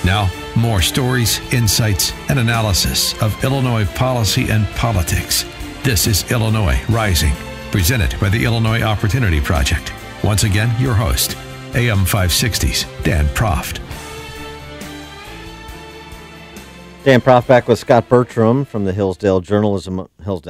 Now, more stories, insights, and analysis of Illinois policy and politics. This is Illinois Rising, presented by the Illinois Opportunity Project. Once again, your host, AM 560's Dan Proft. Dan Proft back with Scott Bertram from the Hillsdale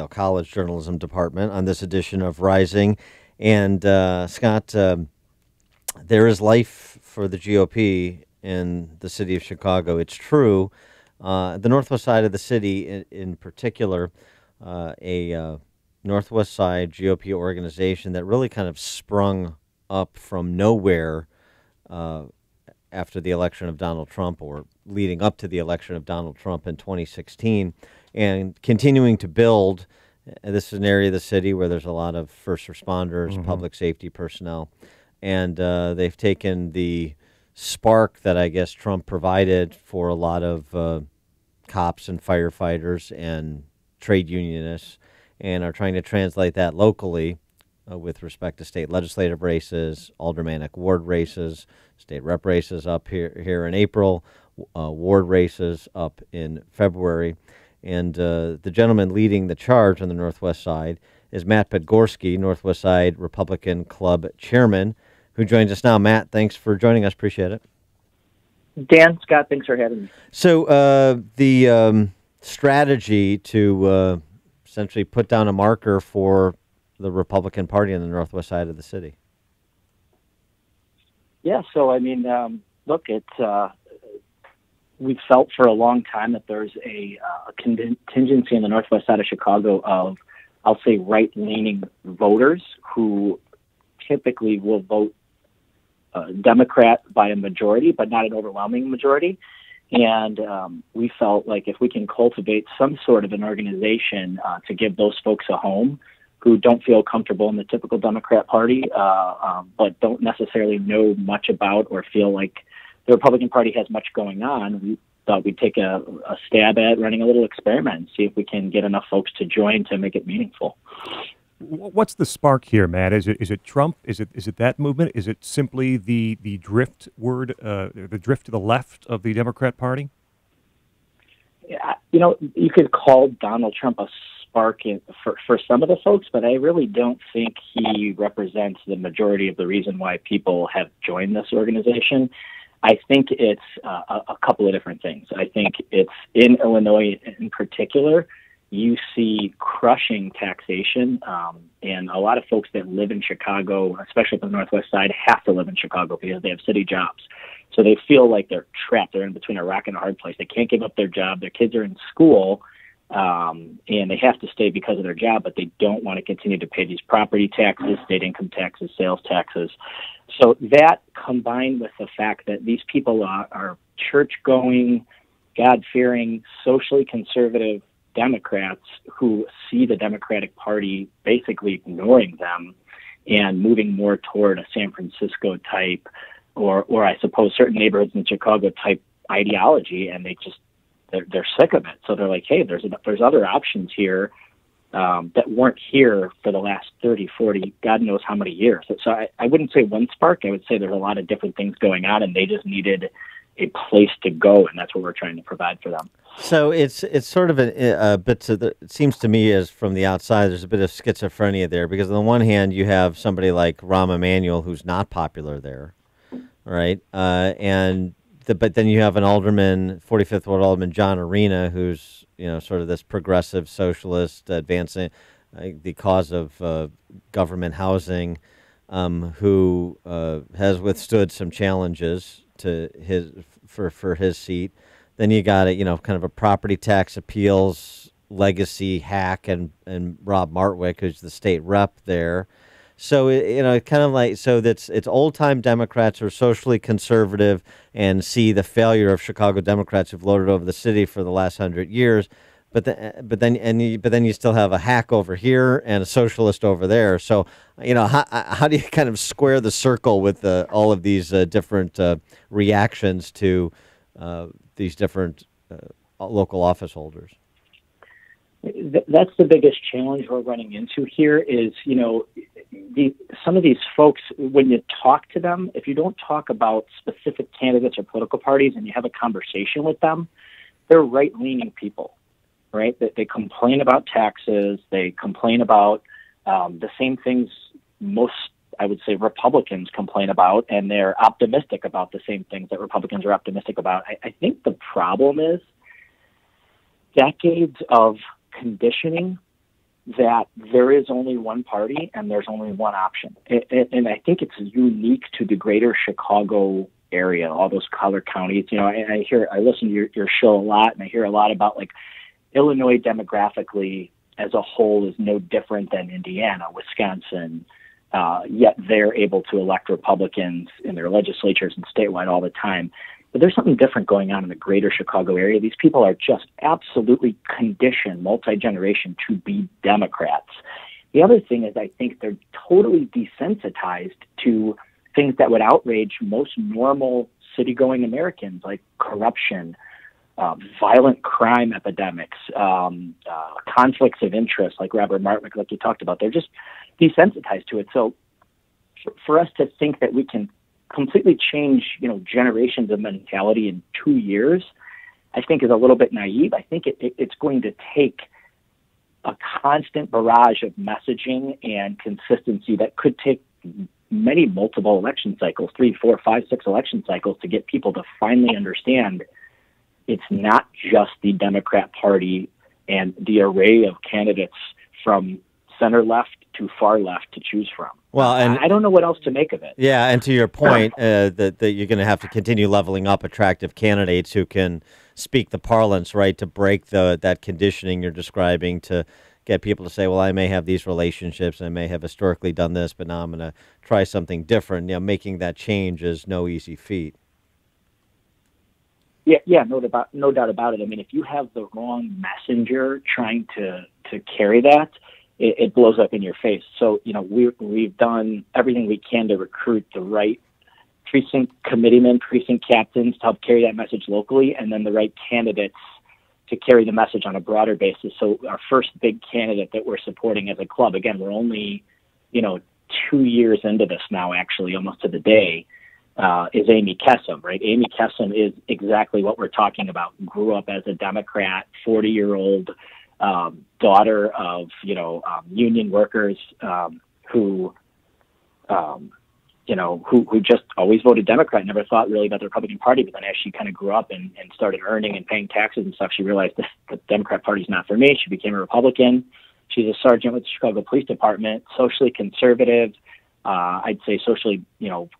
College Journalism Department on this edition of Rising. And Scott, there is life for the GOP in the city of Chicago. It's true. The northwest side of the city in particular, a northwest side GOP organization that really kind of sprung up from nowhere after the election of Donald Trump, or leading up to the election of Donald Trump in 2016, and continuing to build. This is an area of the city where there's a lot of first responders, public safety personnel, and they've taken the spark that I guess Trump provided for a lot of cops and firefighters and trade unionists, and are trying to translate that locally with respect to state legislative races, aldermanic ward races, state rep races up here in April, ward races up in February. And the gentleman leading the charge on the Northwest Side is Matt Podgorski, Northwest Side Republican Club Chairman, who joins us now. Matt, thanks for joining us. Appreciate it. Dan, Scott, thanks for having me. So the strategy to essentially put down a marker for the Republican Party on the northwest side of the city. Yeah, so I mean, look, it's we've felt for a long time that there's a contingency in the northwest side of Chicago of, I'll say, right-leaning voters who typically will vote Democrat by a majority, but not an overwhelming majority. And we felt like if we can cultivate some sort of an organization to give those folks a home who don't feel comfortable in the typical Democrat Party, but don't necessarily know much about or feel like the Republican Party has much going on, we thought we'd take a stab at running a little experiment and see if we can get enough folks to join to make it meaningful. What's the spark here, Matt? Is it Trump? Is it that movement? Is it simply the drift the drift to the left of the Democrat Party? Yeah, you could call Donald Trump a spark for some of the folks, but I really don't think he represents the majority of the reason why people have joined this organization. I think it's a couple of different things. I think it's in Illinois in particular, you see crushing taxation, and a lot of folks that live in Chicago, especially on the northwest side, have to live in Chicago because they have city jobs. So they feel like they're trapped. They're in between a rock and a hard place. They can't give up their job. Their kids are in school, and they have to stay because of their job, but they don't want to continue to pay these property taxes, state income taxes, sales taxes. So that, combined with the fact that these people are church-going, God-fearing, socially conservative Democrats who see the Democratic Party basically ignoring them and moving more toward a San Francisco type or I suppose certain neighborhoods in Chicago type ideology, and they're sick of it. So they're like, hey, there's other options here that weren't here for the last 30, 40, God knows how many years. So I wouldn't say one spark. I would say there's a lot of different things going on, and they just needed a place to go, and that's what we're trying to provide for them. So it's sort of a bit it seems to me as from the outside, there's a bit of schizophrenia there, because on the one hand, you have somebody like Rahm Emanuel who's not popular there, right? But then you have an alderman, 45th Ward Alderman John Arena, who's sort of this progressive socialist advancing the cause of government housing, who has withstood some challenges to for his seat. Then you got kind of a property tax appeals legacy hack and Rob Martwick, who's the state rep there. So kind of like, so it's old time Democrats who are socially conservative and see the failure of Chicago Democrats who've lorded over the city for the last 100 years. But then you still have a hack over here and a socialist over there. So how do you kind of square the circle with all of these different reactions to these different local office holders? That's the biggest challenge we're running into here is, some of these folks, when you talk to them, if you don't talk about specific candidates or political parties and you have a conversation with them, they're right-leaning people, right? They complain about taxes. They complain about the same things most, I would say, Republicans complain about, and they're optimistic about the same things that Republicans are optimistic about. I think the problem is decades of conditioning that there is only one party and there's only one option. And I think it's unique to the greater Chicago area, all those color counties. You know, I listen to your show a lot, and I hear a lot about like Illinois demographically as a whole is no different than Indiana, Wisconsin, yet they're able to elect Republicans in their legislatures and statewide all the time. But there's something different going on in the greater Chicago area. These people are just absolutely conditioned, multi-generation, to be Democrats. The other thing is I think they're totally desensitized to things that would outrage most normal city-going Americans, like corruption, violent crime epidemics, conflicts of interest, like Robert Martwick, like you talked about. They're just desensitized to it. So for us to think that we can completely change, generations of mentality in 2 years, I think is a little bit naive. I think it's going to take a constant barrage of messaging and consistency that could take multiple election cycles, 3, 4, 5, 6 election cycles, to get people to finally understand it's not just the Democrat Party and the array of candidates from center left to far left to choose from. Well, and I don't know what else to make of it. Yeah, and to your point, that you're going to have to continue leveling up attractive candidates who can speak the parlance, right, to break that conditioning you're describing, to get people to say, well, I may have these relationships, I may have historically done this, but now I'm going to try something different. Making that change is no easy feat. Yeah, no doubt about it. I mean, if you have the wrong messenger trying to carry that, it blows up in your face. So, we've done everything we can to recruit the right precinct committeemen, precinct captains to help carry that message locally, and then the right candidates to carry the message on a broader basis. So our first big candidate that we're supporting as a club, again, we're only, 2 years into this now, actually, almost to the day, is Amy Kessam, right? Amy Kessam is exactly what we're talking about. Grew up as a Democrat, 40-year-old daughter of, union workers who just always voted Democrat, never thought really about the Republican Party. But then as she kind of grew up and started earning and paying taxes and stuff, she realized that the Democrat Party's not for me. She became a Republican. She's a sergeant with the Chicago Police Department, socially conservative. I'd say socially,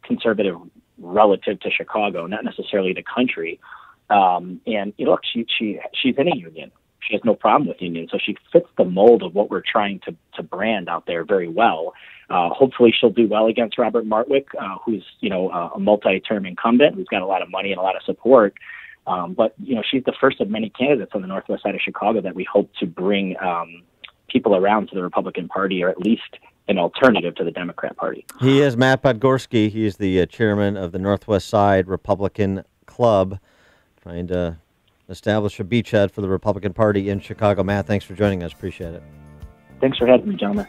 conservative relative to Chicago, not necessarily the country. And look, she's in a union. She has no problem with unions, so she fits the mold of what we're trying to brand out there very well. Hopefully, she'll do well against Robert Martwick, who's a multi-term incumbent who's got a lot of money and a lot of support. But she's the first of many candidates on the northwest side of Chicago that we hope to bring people around to the Republican Party, or at least an alternative to the Democrat Party. He is Matt Podgorski. He's the chairman of the Northwest Side Republican Club, trying to establish a beachhead for the Republican Party in Chicago. Matt, thanks for joining us. Appreciate it. Thanks for having me, gentlemen.